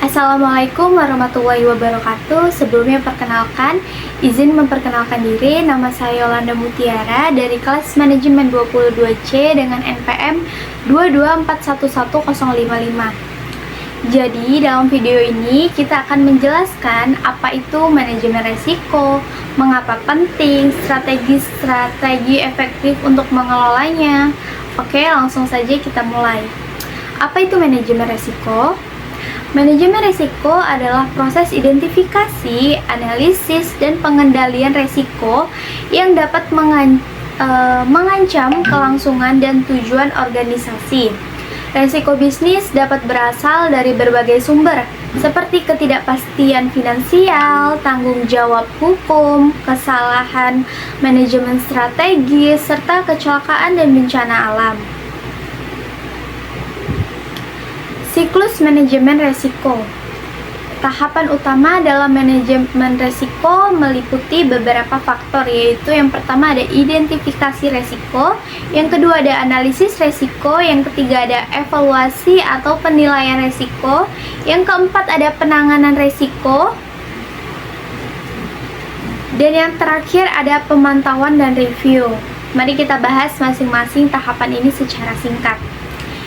Assalamualaikum warahmatullahi wabarakatuh. Sebelumnya perkenalkan, izin memperkenalkan diri. Nama saya Yolanda Mutiara dari kelas manajemen 22C dengan NPM 224111055. Jadi dalam video ini kita akan menjelaskan apa itu manajemen resiko, mengapa penting, strategi efektif untuk mengelolanya. Oke, langsung saja kita mulai. Apa itu manajemen resiko? Manajemen risiko adalah proses identifikasi, analisis, dan pengendalian risiko yang dapat mengancam kelangsungan dan tujuan organisasi. Risiko bisnis dapat berasal dari berbagai sumber, seperti ketidakpastian finansial, tanggung jawab hukum, kesalahan manajemen strategis, serta kecelakaan dan bencana alam. Siklus manajemen resiko. Tahapan utama dalam manajemen resiko meliputi beberapa faktor, yaitu yang pertama ada identifikasi resiko, yang kedua ada analisis resiko, yang ketiga ada evaluasi atau penilaian resiko, yang keempat ada penanganan resiko, dan yang terakhir ada pemantauan dan review. Mari kita bahas masing-masing tahapan ini secara singkat.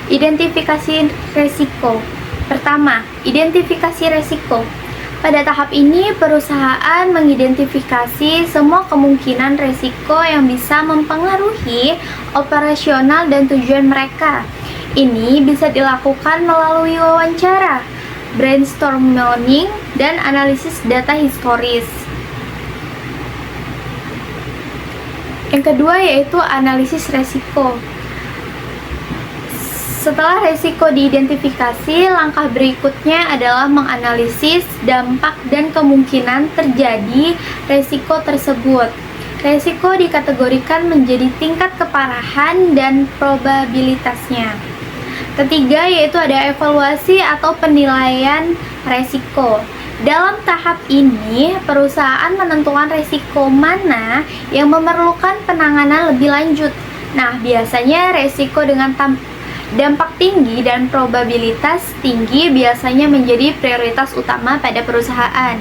Identifikasi resiko. Pertama, identifikasi resiko. Pada tahap ini, perusahaan mengidentifikasi semua kemungkinan resiko yang bisa mempengaruhi operasional dan tujuan mereka. Ini bisa dilakukan melalui wawancara, brainstorming, dan analisis data historis. Yang kedua yaitu analisis resiko. Setelah resiko diidentifikasi, langkah berikutnya adalah menganalisis dampak dan kemungkinan terjadi resiko tersebut. Resiko dikategorikan menjadi tingkat keparahan dan probabilitasnya. Ketiga yaitu ada evaluasi atau penilaian resiko. Dalam tahap ini, perusahaan menentukan resiko mana yang memerlukan penanganan lebih lanjut. Nah, biasanya resiko dengan dampak tinggi dan probabilitas tinggi biasanya menjadi prioritas utama pada perusahaan.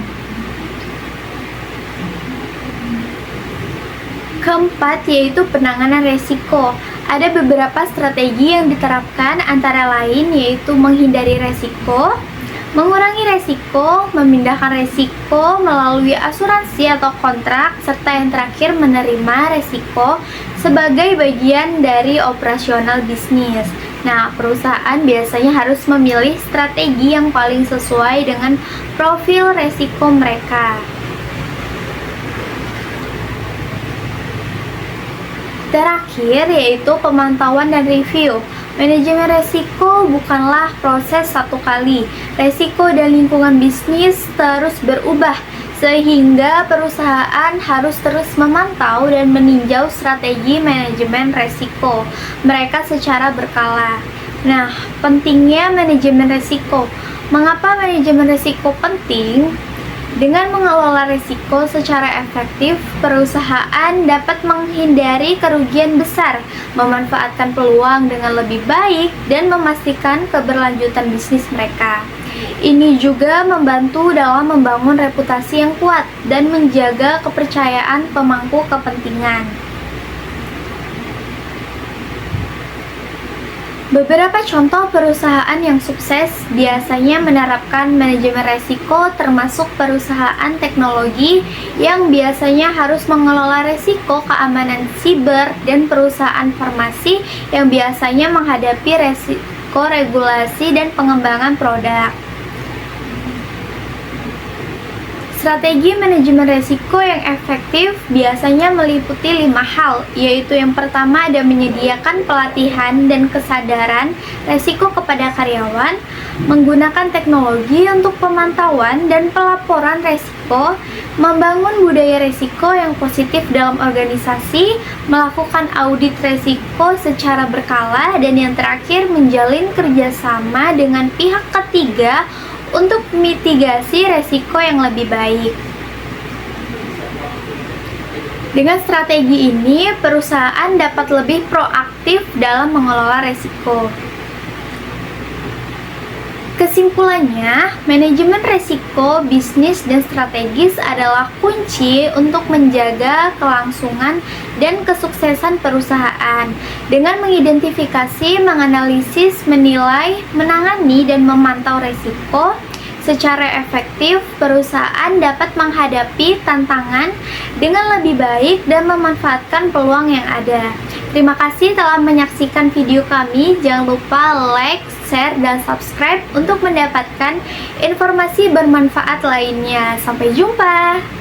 Keempat yaitu penanganan resiko. Ada beberapa strategi yang diterapkan, antara lain yaitu menghindari resiko, mengurangi resiko, memindahkan resiko melalui asuransi atau kontrak, serta yang terakhir menerima resiko sebagai bagian dari operasional bisnis. Nah, perusahaan biasanya harus memilih strategi yang paling sesuai dengan profil resiko mereka. Terakhir yaitu pemantauan dan review. Manajemen resiko bukanlah proses satu kali. Resiko dan lingkungan bisnis terus berubah, sehingga perusahaan harus terus memantau dan meninjau strategi manajemen resiko mereka secara berkala. Nah, pentingnya manajemen resiko. Mengapa manajemen resiko penting? Dengan mengelola risiko secara efektif, perusahaan dapat menghindari kerugian besar, memanfaatkan peluang dengan lebih baik, dan memastikan keberlanjutan bisnis mereka. Ini juga membantu dalam membangun reputasi yang kuat dan menjaga kepercayaan pemangku kepentingan. Beberapa contoh perusahaan yang sukses biasanya menerapkan manajemen resiko, termasuk perusahaan teknologi yang biasanya harus mengelola resiko keamanan siber, dan perusahaan farmasi yang biasanya menghadapi resiko regulasi dan pengembangan produk. Strategi manajemen resiko yang efektif biasanya meliputi 5 hal, yaitu yang pertama ada menyediakan pelatihan dan kesadaran resiko kepada karyawan, menggunakan teknologi untuk pemantauan dan pelaporan resiko, membangun budaya resiko yang positif dalam organisasi, melakukan audit resiko secara berkala, dan yang terakhir menjalin kerjasama dengan pihak ketiga untuk mitigasi resiko yang lebih baik. Dengan strategi ini, perusahaan dapat lebih proaktif dalam mengelola resiko. Kesimpulannya, manajemen resiko, bisnis, dan strategis adalah kunci untuk menjaga kelangsungan dan kesuksesan perusahaan. Dengan mengidentifikasi, menganalisis, menilai, menangani, dan memantau resiko secara efektif, perusahaan dapat menghadapi tantangan dengan lebih baik dan memanfaatkan peluang yang ada. Terima kasih telah menyaksikan video kami. Jangan lupa like, share, dan subscribe untuk mendapatkan informasi bermanfaat lainnya. Sampai jumpa!